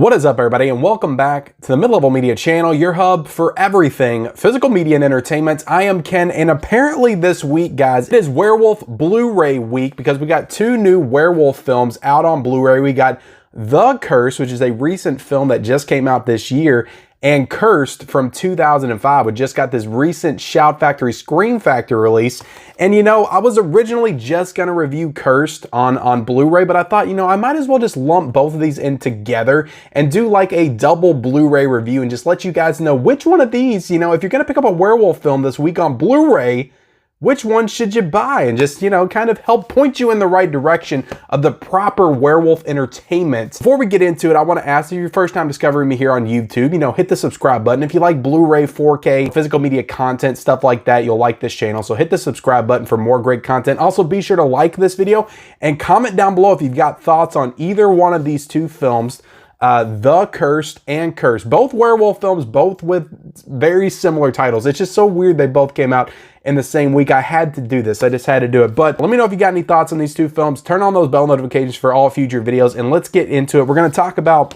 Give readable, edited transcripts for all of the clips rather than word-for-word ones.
What is up, everybody, and welcome back to the Mid-Level Media channel, your hub for everything physical media and entertainment. I am Ken, and apparently this week, guys, it is Werewolf Blu-ray week because we got two new Werewolf films out on Blu-ray. We got The Curse, which is a recent film that just came out this year, and Cursed from 2005. We just got this recent Shout Factory Scream Factory release. And you know, I was originally just gonna review Cursed on Blu-ray, but I thought, you know, I might as well just lump both of these in together and do like a double Blu-ray review and just let you guys know which one of these, you know, if you're gonna pick up a werewolf film this week on Blu-ray, which one should you buy? And just, you know, kind of help point you in the right direction of the proper werewolf entertainment. Before we get into it, I want to ask, if you're your first time discovering me here on YouTube, you know, hit the subscribe button. If you like Blu-ray, 4K, physical media content, stuff like that, you'll like this channel. So hit the subscribe button for more great content. Also, be sure to like this video and comment down below if you've got thoughts on either one of these two films. The Cursed and Cursed. Both werewolf films, both with very similar titles. It's just so weird they both came out in the same week. I had to do this. I just had to do it. But let me know if you got any thoughts on these two films. Turn on those bell notifications for all future videos, and let's get into it. We're gonna talk about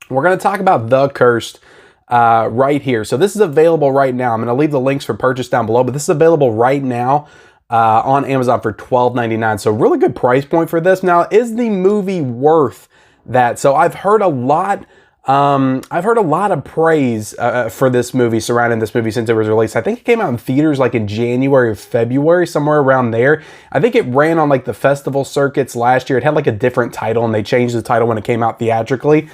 The Cursed right here. So this is available right now. I'm gonna leave the links for purchase down below, but this is available right now on Amazon for $12.99. So really good price point for this. Now, is the movie worth that? So I've heard a lot of praise for this movie, surrounding this movie since it was released. I think it came out in theaters like in January or February, somewhere around there. I think it ran on like the festival circuits last year. It had like a different title, and they changed the title when it came out theatrically.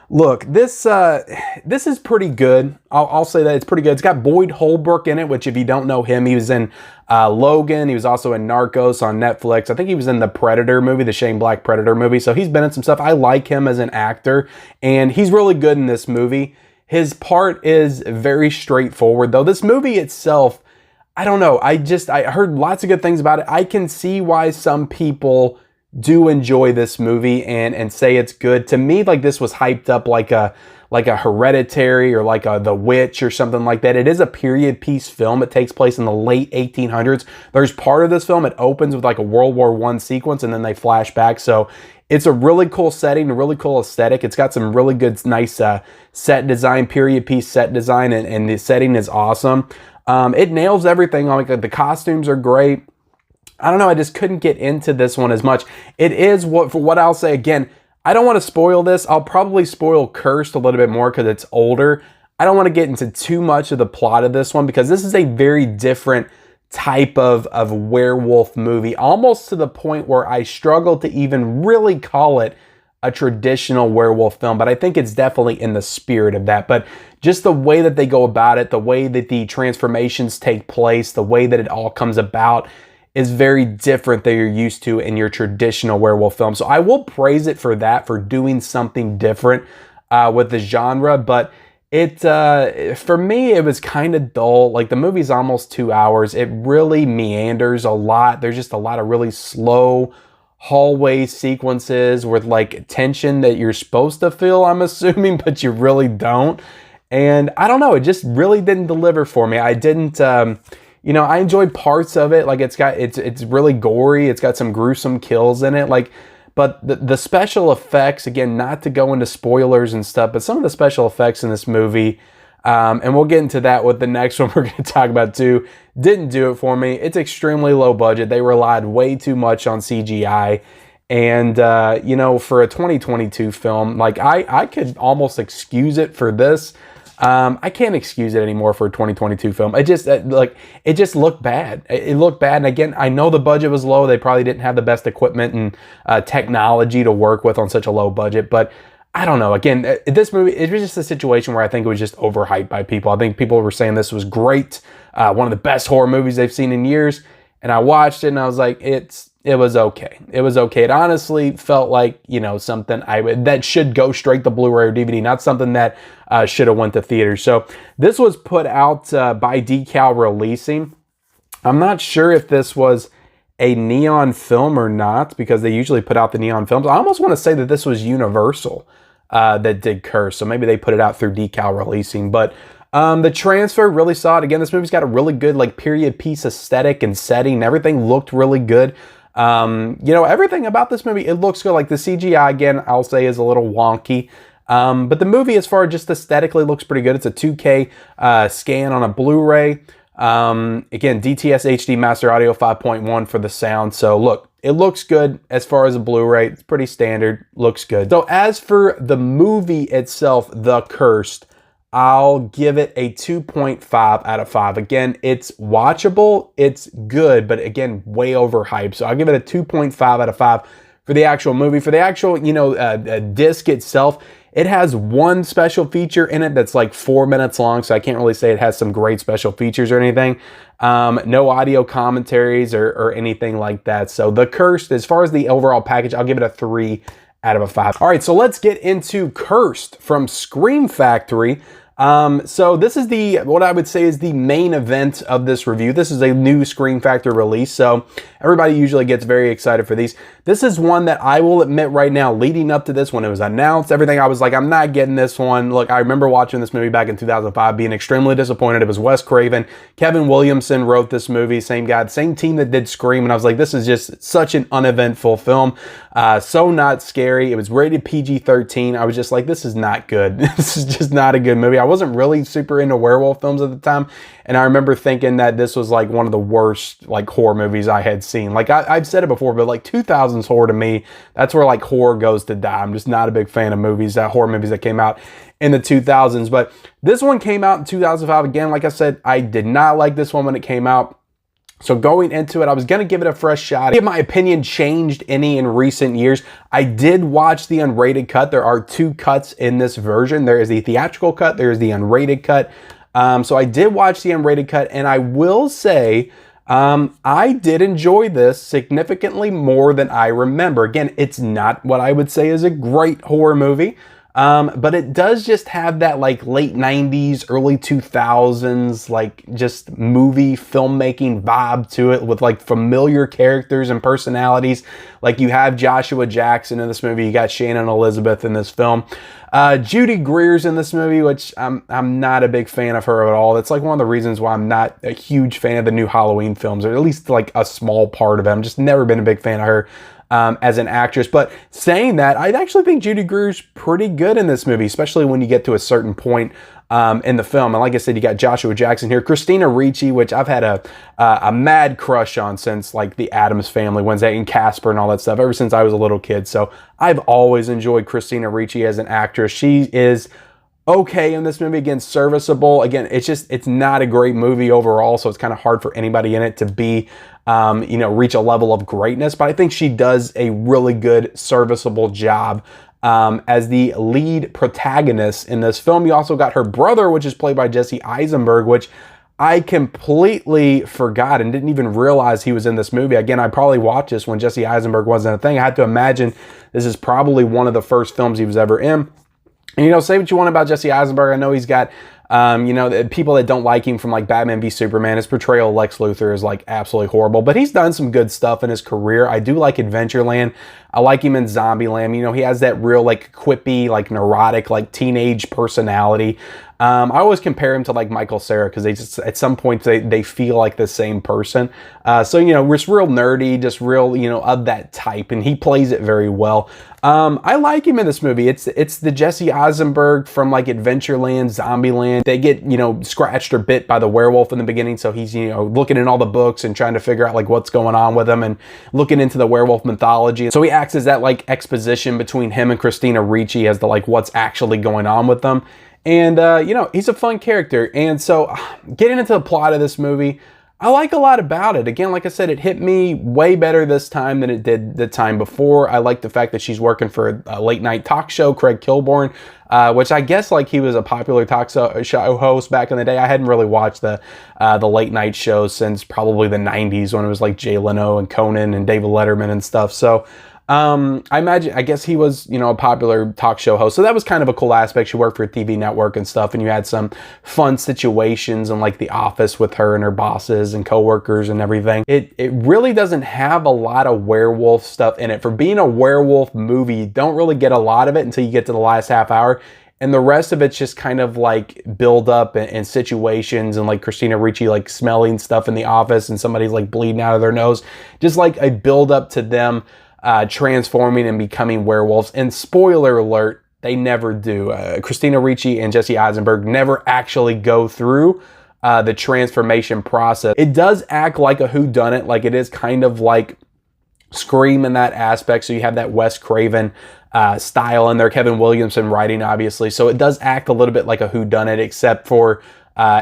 Look, this is pretty good. I'll say that it's pretty good. It's got Boyd Holbrook in it, which if you don't know him, he was in Logan. He was also in Narcos on Netflix. I think he was in the Predator movie, the Shane Black Predator movie. So he's been in some stuff. I like him as an actor, and he's really good in this movie. His part is very straightforward, though. This movie itself, I don't know. I heard lots of good things about it. I can see why some people do enjoy this movie and say it's good. To me, like, this was hyped up like a Hereditary or like The Witch or something like that. It is a period piece film. It takes place in the late 1800s. There's part of this film, it opens with like a World War I sequence, and then they flash back. So it's a really cool setting, a really cool aesthetic. It's got some really good, nice set design, period piece set design, and the setting is awesome. It nails everything. Like, the costumes are great. I don't know, I just couldn't get into this one as much. It is, for what I'll say, again, I don't want to spoil this. I'll probably spoil Cursed a little bit more because it's older. I don't want to get into too much of the plot of this one because this is a very different type of werewolf movie, almost to the point where I struggle to even really call it a traditional werewolf film, but I think it's definitely in the spirit of that. But just the way that they go about it, the way that the transformations take place, the way that it all comes about is very different than you're used to in your traditional werewolf film. So I will praise it for that, for doing something different with the genre. But for me, it was kind of dull. Like, the movie's almost 2 hours. It really meanders a lot. There's just a lot of really slow hallway sequences with like tension that you're supposed to feel, I'm assuming, but you really don't. And I don't know, it just really didn't deliver for me. I didn't, you know, I enjoyed parts of it. Like, it's really gory. It's got some gruesome kills in it. Like, but the special effects, again, not to go into spoilers and stuff, but some of the special effects in this movie, and we'll get into that with the next one we're going to talk about too, didn't do it for me. It's extremely low budget. They relied way too much on CGI. And, you know, for a 2022 film, like, I could almost excuse it for this. I can't excuse it anymore for a 2022 film. It just looked bad. It looked bad. And again, I know the budget was low. They probably didn't have the best equipment and technology to work with on such a low budget. But I don't know. Again, this movie, it was just a situation where I think it was just overhyped by people. I think people were saying this was great. One of the best horror movies they've seen in years. And I watched it and I was like, it was okay. It was okay. It honestly felt like, you know, something that should go straight to Blu-ray or DVD, not something that should have went to theaters. So this was put out by Decal Releasing. I'm not sure if this was a Neon film or not, because they usually put out the Neon films. I almost want to say that this was Universal that did Curse. So maybe they put it out through Decal Releasing. But the transfer, really saw it. Again, this movie's got a really good like period piece aesthetic and setting. Everything looked really good. You know, everything about this movie, it looks good. Like, the CGI, again, I'll say is a little wonky. But the movie, as far as just aesthetically, looks pretty good. It's a 2K scan on a Blu-ray. Again, DTS HD Master Audio 5.1 for the sound. So look, it looks good as far as a Blu-ray. It's pretty standard, looks good. So as for the movie itself, The Cursed, I'll give it a 2.5 out of 5. Again, it's watchable, it's good, but again, way overhyped. So I'll give it a 2.5 out of 5 for the actual movie. For the actual, disc itself, it has one special feature in it that's like 4 minutes long, so I can't really say it has some great special features or anything. No audio commentaries or anything like that. So The Cursed, as far as the overall package, I'll give it a 3 out of a 5. All right, so let's get into Cursed from Scream Factory. So this is what I would say is the main event of this review. This is a new Scream Factory release, so everybody usually gets very excited for these. This is one that I will admit right now, leading up to this, when it was announced, everything, I was like, I'm not getting this one. Look, I remember watching this movie back in 2005, being extremely disappointed. It was Wes Craven. Kevin Williamson wrote this movie, same guy, the same team that did Scream, and I was like, this is just such an uneventful film. So not scary. It was rated PG-13. I was just like, this is not good. This is just not a good movie. I wasn't really super into werewolf films at the time, and I remember thinking that this was like one of the worst like horror movies I had seen. Like I've said it before, but like 2000s horror to me, that's where like horror goes to die. I'm just not a big fan of movies, horror movies that came out in the 2000s. But this one came out in 2005. Again, like I said, I did not like this one when it came out. So going into it, I was going to give it a fresh shot. If my opinion changed any in recent years, I did watch the unrated cut. There are 2 cuts in this version. There is the theatrical cut. There is the unrated cut. So I did watch the unrated cut, and I will say I did enjoy this significantly more than I remember. Again, it's not what I would say is a great horror movie. But it does just have that like late 90s, early 2000s, like just movie filmmaking vibe to it, with like familiar characters and personalities. Like you have Joshua Jackson in this movie, you got Shannon Elizabeth in this film. Judy Greer's in this movie, which I'm not a big fan of her at all. That's like one of the reasons why I'm not a huge fan of the new Halloween films, or at least like a small part of it. I'm just never been a big fan of her as an actress. But saying that, I actually think Judy Greer's pretty good in this movie, especially when you get to a certain point in the film. And like I said, you got Joshua Jackson here. Christina Ricci, which I've had a mad crush on since like the Addams Family, Wednesday, and Casper and all that stuff, ever since I was a little kid. So I've always enjoyed Christina Ricci as an actress. She is okay in this movie. Again, serviceable. Again, it's not a great movie overall, so it's kind of hard for anybody in it to be reach a level of greatness, but I think she does a really good, serviceable job as the lead protagonist in this film. You also got her brother, which is played by Jesse Eisenberg, which I completely forgot and didn't even realize he was in this movie. Again, I probably watched this when Jesse Eisenberg wasn't a thing. I had to imagine this is probably one of the first films he was ever in. And, say what you want about Jesse Eisenberg. I know he's got people that don't like him from like Batman v Superman. His portrayal of Lex Luthor is like absolutely horrible, but he's done some good stuff in his career. I do like Adventureland. I like him in Zombieland. He has that real like quippy, like neurotic, like teenage personality. I always compare him to like Michael Cera because they just, at some point, they feel like the same person. So we're just real nerdy, just real, of that type, and he plays it very well. I like him in this movie. It's the Jesse Eisenberg from like Adventureland, Zombieland. They get, scratched or bit by the werewolf in the beginning, so he's, looking in all the books and trying to figure out like what's going on with him and looking into the werewolf mythology. So he acts as that like exposition between him and Christina Ricci as to like what's actually going on with them. And, he's a fun character. And so getting into the plot of this movie, I like a lot about it. Again, like I said, it hit me way better this time than it did the time before. I like the fact that she's working for a late night talk show, Craig Kilborn, which I guess like he was a popular talk show host back in the day. I hadn't really watched the late night shows since probably the 90s when it was like Jay Leno and Conan and David Letterman and stuff. So I guess he was, a popular talk show host. So that was kind of a cool aspect. She worked for a TV network and stuff, and you had some fun situations in like the office with her and her bosses and coworkers and everything. It really doesn't have a lot of werewolf stuff in it. For being a werewolf movie, you don't really get a lot of it until you get to the last half hour. And the rest of it's just kind of like build up and situations and like Christina Ricci like smelling stuff in the office and somebody's like bleeding out of their nose. Just like a build up to them transforming and becoming werewolves. And spoiler alert, they never do. Christina Ricci and Jesse Eisenberg never actually go through the transformation process. It does act like a whodunit, like it is kind of like Scream in that aspect. So you have that Wes Craven style in there, Kevin Williamson writing, obviously. So it does act a little bit like a whodunit, except for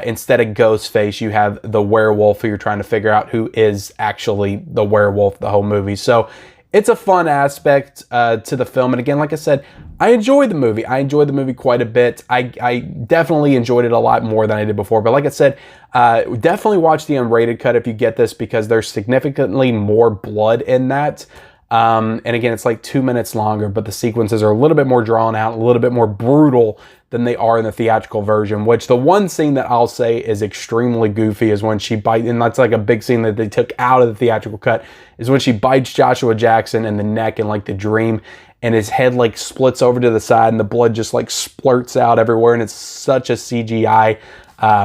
instead of Ghostface, you have the werewolf who you're trying to figure out who is actually the werewolf the whole movie. So it's a fun aspect to the film. And again, like I said, I enjoyed the movie. I enjoyed the movie quite a bit. I definitely enjoyed it a lot more than I did before. But like I said, definitely watch the unrated cut if you get this, because there's significantly more blood in that. And again, it's like 2 minutes longer, but the sequences are a little bit more drawn out, a little bit more brutal than they are in the theatrical version, which the one scene that I'll say is extremely goofy is when she bites, and that's like a big scene that they took out of the theatrical cut, is when she bites Joshua Jackson in the neck in like the dream, and his head like splits over to the side and the blood just like splurts out everywhere, and it's such a CGI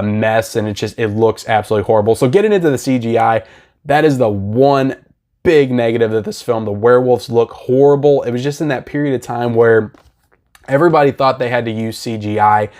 mess, and it looks absolutely horrible. So getting into the CGI, that is the one big negative of this film. The werewolves look horrible. It was just in that period of time where everybody thought they had to use CGI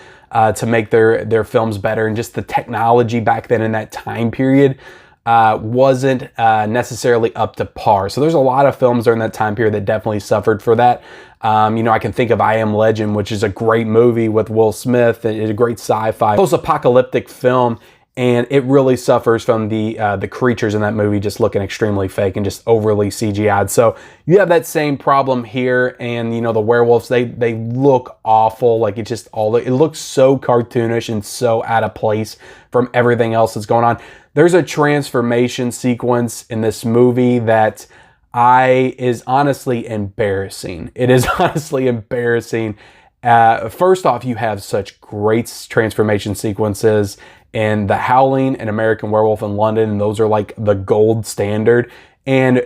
to make their films better, and just the technology back then in that time period wasn't necessarily up to par. So there's a lot of films during that time period that definitely suffered for that. You know, I can think of I Am Legend, which is a great movie with Will Smith. It's a great sci-fi post-apocalyptic film, and it really suffers from the creatures in that movie just looking extremely fake and just overly CGI'd. So you have that same problem here, and you know, the werewolves, they look awful. Like it looks so cartoonish and so out of place from everything else that's going on. There's a transformation sequence in this movie that is honestly embarrassing. It is honestly embarrassing. First off, you have such great transformation sequences in The Howling and American Werewolf in London, and those are like the gold standard. And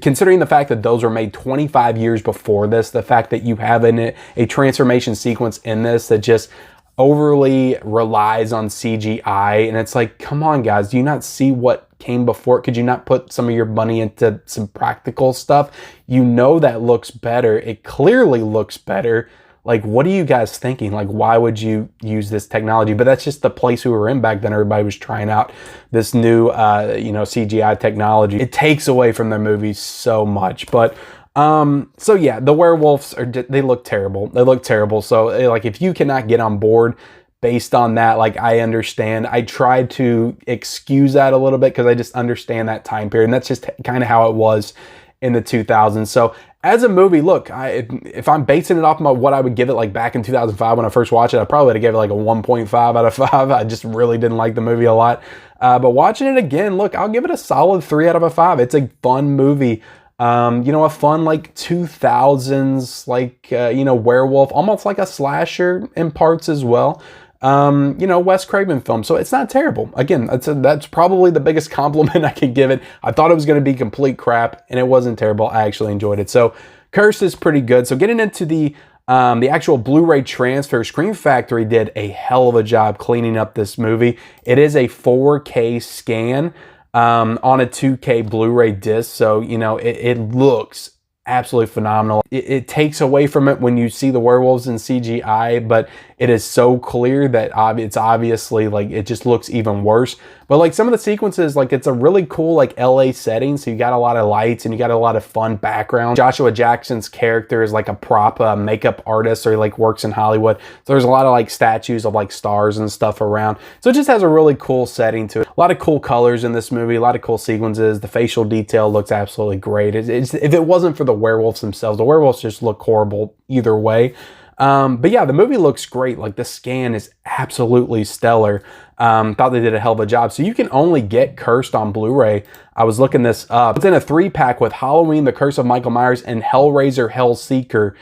considering the fact that those were made 25 years before this, the fact that you have a transformation sequence in this that just overly relies on CGI, and it's like, come on guys, do you not see what came before? Could you not put some of your money into some practical stuff? You know that looks better. It clearly looks better. Like, what are you guys thinking? Like, why would you use this technology? But that's just the place we were in back then. Everybody was trying out this new, CGI technology. It takes away from their movies so much. But, so yeah, the werewolves they look terrible. They look terrible. So, like, if you cannot get on board based on that, like, I understand. I tried to excuse that a little bit because I just understand that time period. And that's just kind of how it was in the 2000s. So as a movie, look, if I'm basing it off of what I would give it like back in 2005 when I first watched it, I probably would have given it like a 1.5 out of 5. I just really didn't like the movie a lot. But watching it again, look, I'll give it a solid 3 out of 5. It's a fun movie. A fun like 2000s, like, werewolf, almost like a slasher in parts as well. Wes Craven film. So it's not terrible. Again, that's probably the biggest compliment I can give it. I thought it was going to be complete crap, and it wasn't terrible. I actually enjoyed it. So Cursed is pretty good. So getting into the actual Blu-ray transfer, Scream Factory did a hell of a job cleaning up this movie. It is a 4K scan on a 2K Blu-ray disc. So, it looks absolutely phenomenal. It takes away from it when you see the werewolves in CGI, but it is so clear that it's obviously like it just looks even worse. But like some of the sequences, like it's a really cool like LA setting, so you got a lot of lights and you got a lot of fun background. Joshua Jackson's character is like a prop makeup artist, or he like works in Hollywood. So there's a lot of like statues of like stars and stuff around. So it just has a really cool setting to it. A lot of cool colors in this movie, a lot of cool sequences. The facial detail looks absolutely great. If it wasn't for the werewolves themselves, the werewolves just look horrible either way. But yeah, the movie looks great. Like the scan is absolutely stellar. Thought they did a hell of a job. So you can only get Cursed on Blu-ray. I was looking this up. It's in a 3-pack with Halloween, The Curse of Michael Myers, and Hellraiser, Hellseeker.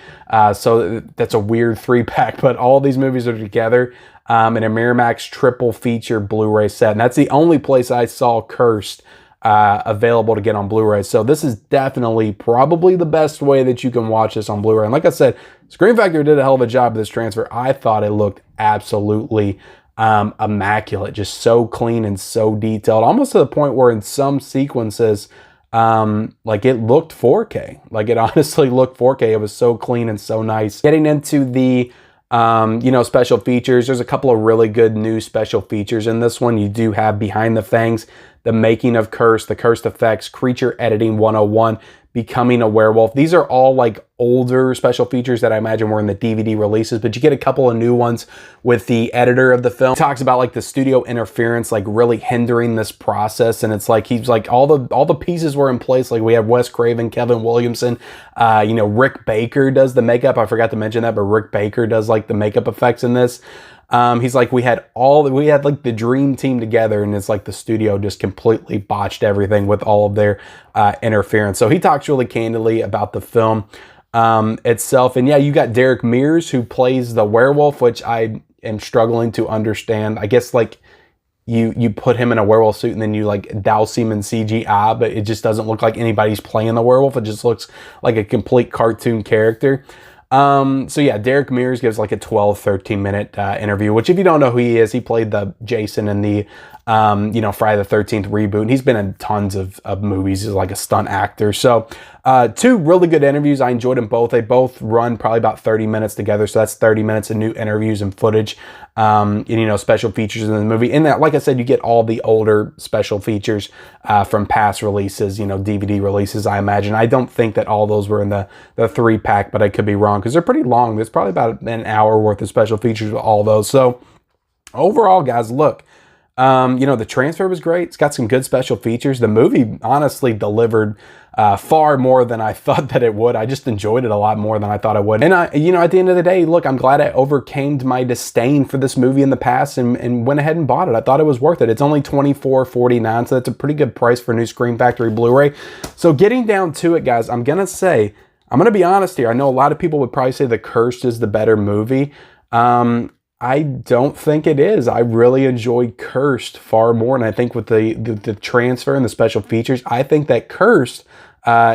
So that's a weird 3-pack, but all these movies are together in a Miramax triple feature Blu-ray set. And that's the only place I saw Cursed available to get on Blu-ray. So this is definitely probably the best way that you can watch this on Blu-ray. And like I said, Scream Factory did a hell of a job with this transfer. I thought it looked absolutely immaculate, just so clean and so detailed, almost to the point where in some sequences like it looked 4K. Like it honestly looked 4K. It was so clean and so nice. Getting into the you know, special features, there's a couple of really good new special features in this one. You do have Behind the Fangs, the making of Curse, the Cursed effects, creature editing 101, becoming a werewolf. These are all like older special features that I imagine were in the DVD releases, but you get a couple of new ones with the editor of the film. He talks about like the studio interference, like really hindering this process. And it's like, he's like, all the pieces were in place. Like we have Wes Craven, Kevin Williamson, you know, Rick Baker does the makeup. I forgot to mention that, but Rick Baker does like the makeup effects in this. He's like, we had like the dream team together, and it's like the studio just completely botched everything with all of their interference. So he talks really candidly about the film itself. And yeah, you got Derek Mears, who plays the werewolf, which I am struggling to understand. I guess like you put him in a werewolf suit and then you like douse him in CGI, but it just doesn't look like anybody's playing the werewolf. It just looks like a complete cartoon character. So yeah, Derek Mears gives like a 12-13 minute interview, which if you don't know who he is, he played the Jason in the you know, Friday the 13th reboot. And he's been in tons of movies. He's like a stunt actor. So two really good interviews. I enjoyed them both. They both run probably about 30 minutes together. So that's 30 minutes of new interviews and footage, and, you know, special features in the movie. In that, like I said, you get all the older special features from past releases, you know, DVD releases, I imagine. I don't think that all those were in the 3-pack, but I could be wrong because they're pretty long. There's probably about an hour worth of special features with all those. So overall, guys, look, you know, the transfer was great. It's got some good special features. The movie honestly delivered far more than I thought that it would. I just enjoyed it a lot more than I thought I would. And you know, at the end of the day, look, I'm glad I overcame my disdain for this movie in the past and went ahead and bought it. I thought it was worth it. It's only $24.49, so that's a pretty good price for a new Scream Factory Blu-ray. So getting down to it, guys, I'm gonna be honest here. I know a lot of people would probably say The Cursed is the better movie. I don't think it is. I really enjoyed Cursed far more, and I think with the transfer and the special features, I think that Cursed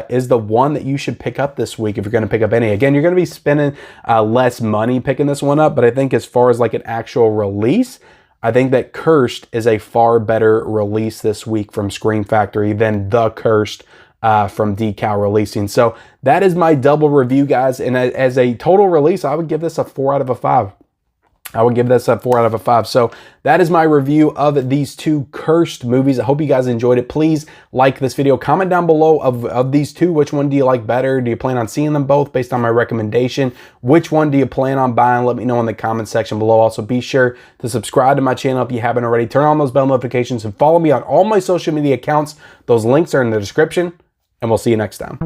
is the one that you should pick up this week if you're going to pick up any. Again, you're going to be spending less money picking this one up, but I think as far as like an actual release, I think that Cursed is a far better release this week from Scream Factory than The Cursed from Decal releasing. So that is my double review, guys, and as a total release, I would give this a 4 out of a 5. I would give this a 4 out of a 5. So that is my review of these two Cursed movies. I hope you guys enjoyed it. Please like this video. Comment down below of these two. Which one do you like better? Do you plan on seeing them both based on my recommendation? Which one do you plan on buying? Let me know in the comment section below. Also, be sure to subscribe to my channel if you haven't already. Turn on those bell notifications and follow me on all my social media accounts. Those links are in the description, and we'll see you next time.